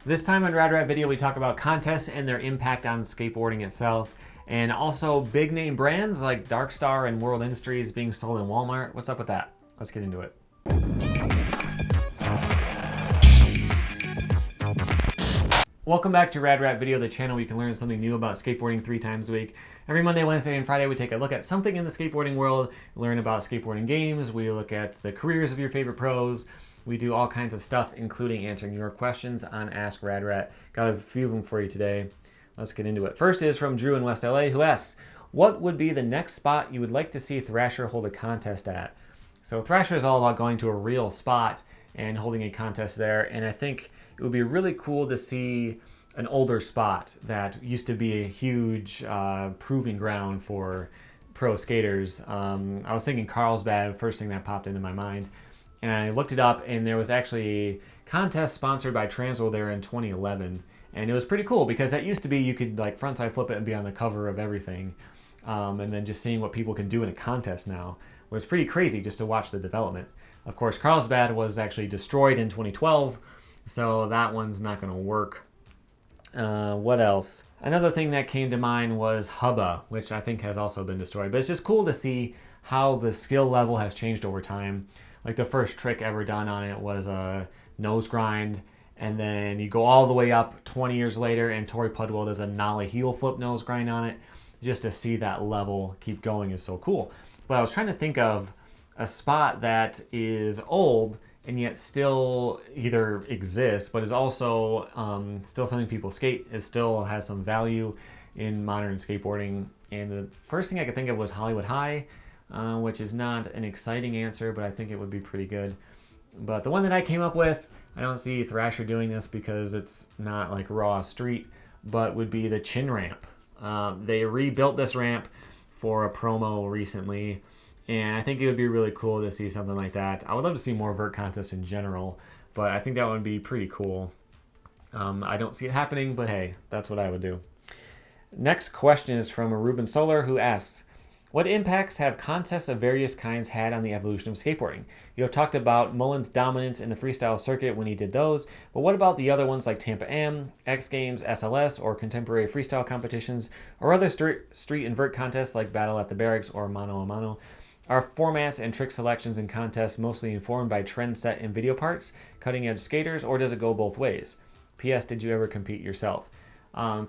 This time on Rad Rat Video, we talk about contests and their impact on skateboarding itself, and also big name brands like Darkstar and World Industries being sold in Walmart. What's up with that? Let's get into it. Welcome back to Rad Rat Video, the channel where you can learn something new about skateboarding 3 times a week. Every Monday, Wednesday, and Friday, we take a look at something in the skateboarding world, learn about skateboarding games, we look at the careers of your favorite pros, we do all kinds of stuff, including answering your questions on Ask Rad Rat. Got a few of them for you today. Let's get into it. First is from Drew in West LA, who asks, what would be the next spot you would like to see Thrasher hold a contest at? So Thrasher is all about going to a real spot and holding a contest there, and I think it would be really cool to see an older spot that used to be a huge proving ground for pro skaters. I was thinking Carlsbad, first thing that popped into my mind, and I looked it up, and there was actually a contest sponsored by Transworld there in 2011, and it was pretty cool because that used to be you could like frontside flip it and be on the cover of everything, and then just seeing what people can do in a contest now was pretty crazy just to watch the development. Of course, Carlsbad was actually destroyed in 2012, so that one's not going to work. What else? Another thing that came to mind was Hubba, which I think has also been destroyed. But it's just cool to see how the skill level has changed over time. Like the first trick ever done on it was a nose grind, and then you go all the way up 20 years later, and Tori Pudwell does a nollie heel flip nose grind on it. Just to see that level keep going is so cool. But I was trying to think of a spot that is old and yet still either exists, but is also still something people skate, it still has some value in modern skateboarding. And the first thing I could think of was Hollywood High, which is not an exciting answer, but I think it would be pretty good. But the one that I came up with, I don't see Thrasher doing this because it's not like raw street, but would be the chin ramp. They rebuilt this ramp for a promo recently, and I think it would be really cool to see something like that. I would love to see more vert contests in general, but I think that would be pretty cool. I don't see it happening, but hey, that's what I would do. Next question is from Ruben Solar, who asks, what impacts have contests of various kinds had on the evolution of skateboarding? You have talked about Mullen's dominance in the freestyle circuit when he did those, but what about the other ones like Tampa Am, X Games, SLS, or contemporary freestyle competitions, or other street and vert contests like Battle at the Barracks or Mano a Mano? Are formats and trick selections in contests mostly informed by trend set and video parts, cutting edge skaters, or does it go both ways? P.S. Did you ever compete yourself?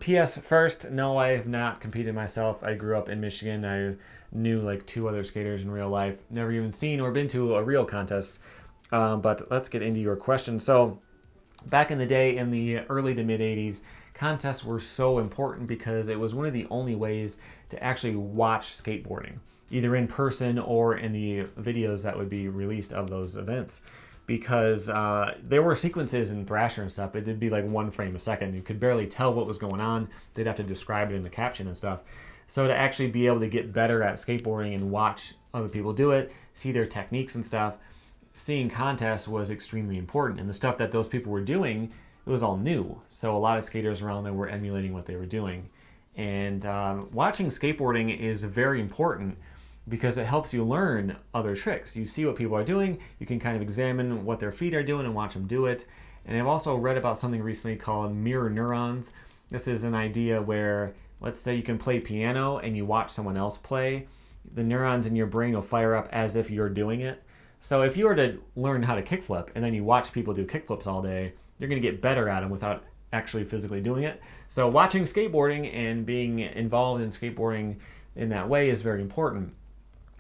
P.S. First, no, I have not competed myself. I grew up in Michigan. I knew like 2 other skaters in real life. Never even seen or been to a real contest. But let's get into your question. So back in the day, in the early to mid 80s, contests were so important because it was one of the only ways to actually watch skateboarding, either in person or in the videos that would be released of those events. Because there were sequences in Thrasher and stuff, it'd be like 1 frame a second. You could barely tell what was going on. They'd have to describe it in the caption and stuff. So to actually be able to get better at skateboarding and watch other people do it, see their techniques and stuff, seeing contests was extremely important. And the stuff that those people were doing, it was all new. So a lot of skaters around there were emulating what they were doing. And watching skateboarding is very important because it helps you learn other tricks. You see what people are doing, you can kind of examine what their feet are doing and watch them do it. And I've also read about something recently called mirror neurons. This is an idea where, let's say you can play piano and you watch someone else play, the neurons in your brain will fire up as if you're doing it. So if you were to learn how to kickflip and then you watch people do kickflips all day, you're gonna get better at them without actually physically doing it. So watching skateboarding and being involved in skateboarding in that way is very important.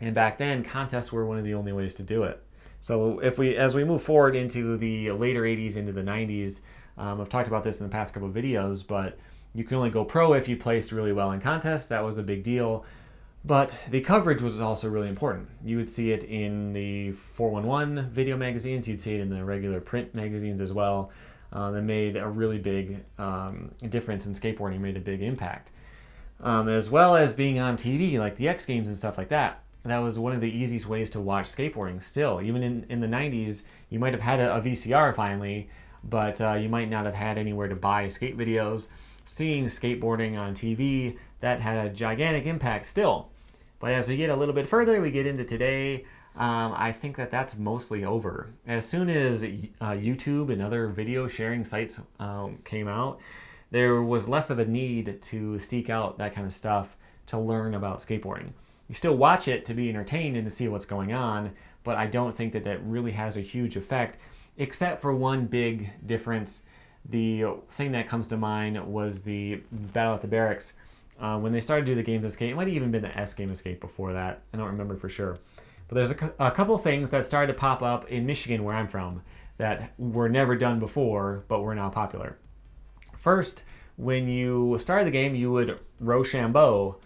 And back then, contests were one of the only ways to do it. So as we move forward into the later 80s, into the 90s, I've talked about this in the past couple of videos, but you can only go pro if you placed really well in contests. That was a big deal. But the coverage was also really important. You would see it in the 411 video magazines. You'd see it in the regular print magazines as well. That made a really big difference in skateboarding, made a big impact. As well as being on TV, like the X Games and stuff like that. That was one of the easiest ways to watch skateboarding still. Even in the 90s, you might have had a VCR finally, but you might not have had anywhere to buy skate videos. Seeing skateboarding on TV, that had a gigantic impact still. But as we get a little bit further, we get into today, I think that that's mostly over. As soon as YouTube and other video sharing sites came out, there was less of a need to seek out that kind of stuff to learn about skateboarding. You still watch it to be entertained and to see what's going on, but I don't think that that really has a huge effect, except for one big difference. The thing that comes to mind was the Battle at the Barracks. When they started to do the Games of Skate, it might have even been the S Game of Skate before that. I don't remember for sure. But there's a couple things that started to pop up in Michigan, where I'm from, that were never done before, but were now popular. First, when you started the game, you would Rochambeau.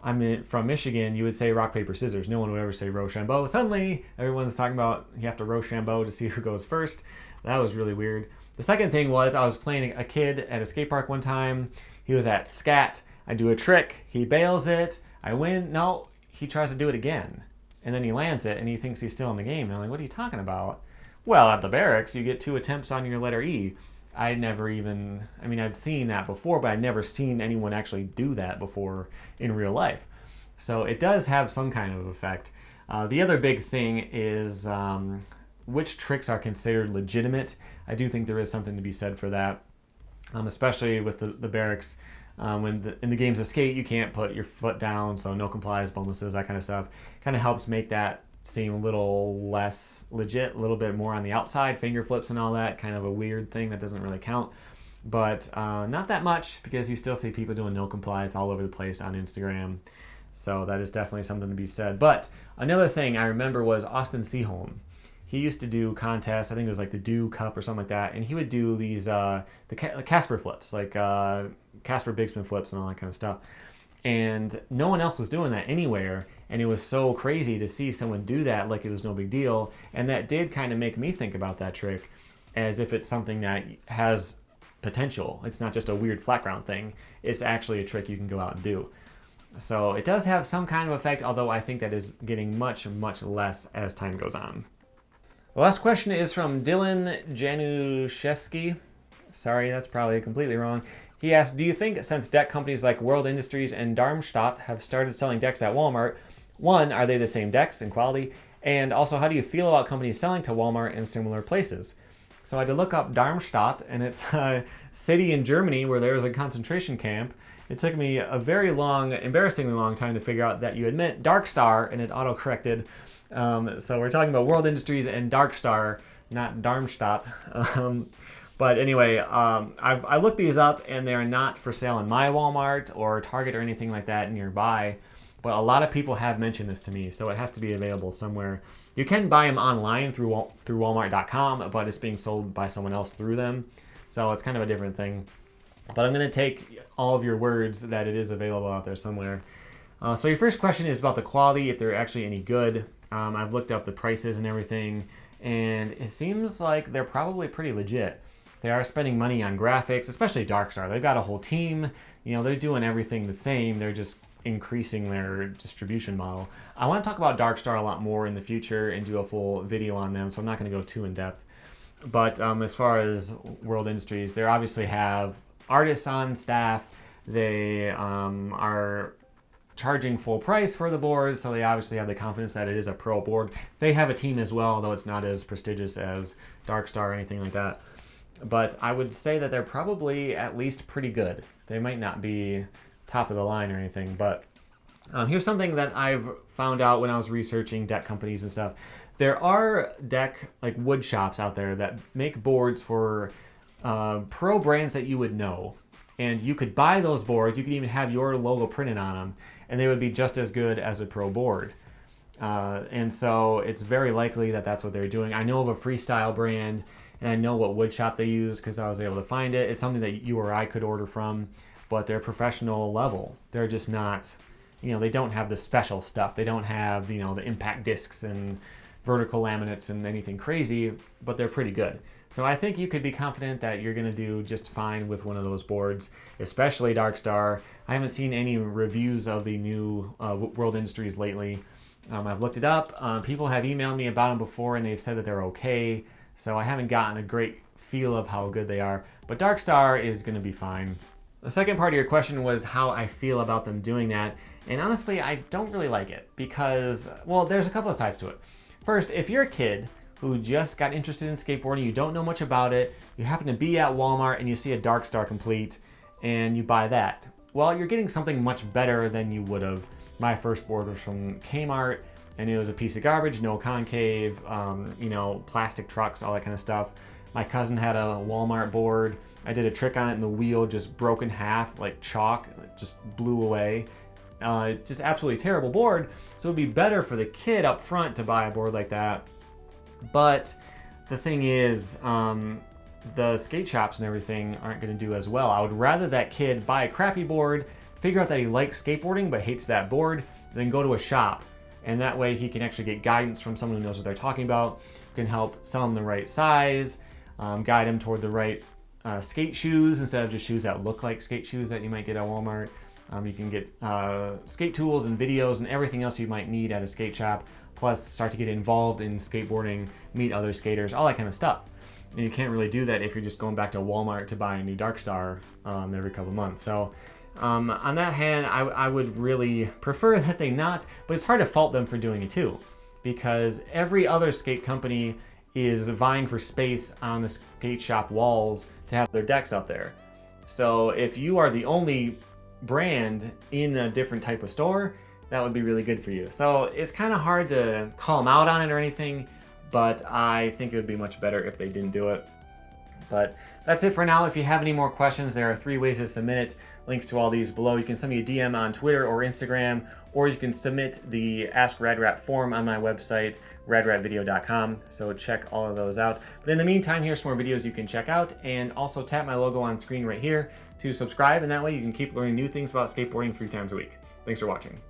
I'm from Michigan, you would say rock, paper, scissors. No one would ever say Rochambeau. Suddenly, everyone's talking about you have to Rochambeau to see who goes first. That was really weird. The second thing was I was playing a kid at a skate park one time. He was at scat. I do a trick. He bails it. I win. No, he tries to do it again. And then he lands it, and he thinks he's still in the game. And I'm like, what are you talking about? Well, at the barracks, you get 2 attempts on your letter E. I'd seen that before, but I'd never seen anyone actually do that before in real life. So it does have some kind of effect. The other big thing is which tricks are considered legitimate. I do think there is something to be said for that, especially with the barracks. In the games of skate, you can't put your foot down, so no complies, bonuses, that kind of stuff. Kind of helps make that seem a little less legit, a little bit more on the outside, finger flips and all that, kind of a weird thing that doesn't really count. But not that much, because you still see people doing no compliance all over the place on Instagram. So that is definitely something to be said. But another thing I remember was Austin Seaholm. He used to do contests, I think it was like the Dew Cup or something like that, and he would do these the Casper flips, like Casper big spin flips and all that kind of stuff. And no one else was doing that anywhere, and it was so crazy to see someone do that like it was no big deal. And that did kind of make me think about that trick as if it's something that has potential. It's not just a weird flat ground thing. It's actually a trick you can go out and do. So it does have some kind of effect, although I think that is getting much, much less as time goes on. The last question is from Dylan Januszewski. Sorry, that's probably completely wrong. He asked, do you think since deck companies like World Industries and Darmstadt have started selling decks at Walmart, one, are they the same decks in quality? And also, how do you feel about companies selling to Walmart and similar places? So I had to look up Darmstadt, and it's a city in Germany where there was a concentration camp. It took me a very long, embarrassingly long time to figure out that you had meant Darkstar, and it auto-corrected. So we're talking about World Industries and Darkstar, not Darmstadt. But anyway, I looked these up, and they're not for sale in my Walmart or Target or anything like that nearby. But a lot of people have mentioned this to me, so it has to be available somewhere. You can buy them online through Walmart.com, but it's being sold by someone else through them. So it's kind of a different thing. But I'm going to take all of your words that it is available out there somewhere. So your first question is about the quality, if they're actually any good. I've looked up the prices and everything, and it seems like they're probably pretty legit. They are spending money on graphics, especially Darkstar. They've got a whole team. You know, they're doing everything the same. They're just increasing their distribution model. I want to talk about Darkstar a lot more in the future and do a full video on them, so I'm not going to go too in depth. But as far as World Industries, they obviously have artists on staff. They are charging full price for the boards, so they obviously have the confidence that it is a pro board. They have a team as well, although it's not as prestigious as Darkstar or anything like that. But I would say that they're probably at least pretty good. They might not be top of the line or anything, but here's something that I've found out when I was researching deck companies and stuff. There are wood shops out there that make boards for pro brands that you would know. And you could buy those boards, you could even have your logo printed on them, and they would be just as good as a pro board. And so it's very likely that that's what they're doing. I know of a freestyle brand, and I know what wood shop they use because I was able to find it. It's something that you or I could order from, but they're professional level. They're just not, they don't have the special stuff. They don't have, the impact discs and vertical laminates and anything crazy, but they're pretty good. So I think you could be confident that you're going to do just fine with one of those boards, especially Darkstar. I haven't seen any reviews of the new World Industries lately. I've looked it up. People have emailed me about them before, and they've said that they're okay. So I haven't gotten a great feel of how good they are. But Darkstar is going to be fine. The second part of your question was how I feel about them doing that. And honestly, I don't really like it because, well, there's a couple of sides to it. First, if you're a kid who just got interested in skateboarding, you don't know much about it, you happen to be at Walmart and you see a Darkstar complete and you buy that. Well, you're getting something much better than you would have. My first board was from Kmart and it was a piece of garbage, no concave, you know, plastic trucks, all that kind of stuff. My cousin had a Walmart board. I did a trick on it and the wheel just broke in half, like chalk, it just blew away. Just absolutely terrible board. So it'd be better for the kid up front to buy a board like that. But the thing is, the skate shops and everything aren't going to do as well. I would rather that kid buy a crappy board, figure out that he likes skateboarding but hates that board, then go to a shop. And that way he can actually get guidance from someone who knows what they're talking about, can help sell him the right size, guide him toward the right skate shoes instead of just shoes that look like skate shoes that you might get at Walmart. You can get skate tools and videos and everything else you might need at a skate shop, plus start to get involved in skateboarding, meet other skaters, all that kind of stuff. And you can't really do that if you're just going back to Walmart to buy a new Darkstar every couple months. So on that hand, I would really prefer that they not, but it's hard to fault them for doing it too, because every other skate company is vying for space on the skate shop walls to have their decks up there. So if you are the only brand in a different type of store, that would be really good for you. So it's kind of hard to call them out on it or anything, but I think it would be much better if they didn't do it. But that's it for now. If you have any more questions, there are 3 ways to submit it. Links to all these below. You can send me a DM on Twitter or Instagram, or you can submit the Ask RadRat form on my website, radratvideo.com. So check all of those out. But in the meantime, here's some more videos you can check out, and also tap my logo on screen right here to subscribe, and that way you can keep learning new things about skateboarding 3 times a week. Thanks for watching.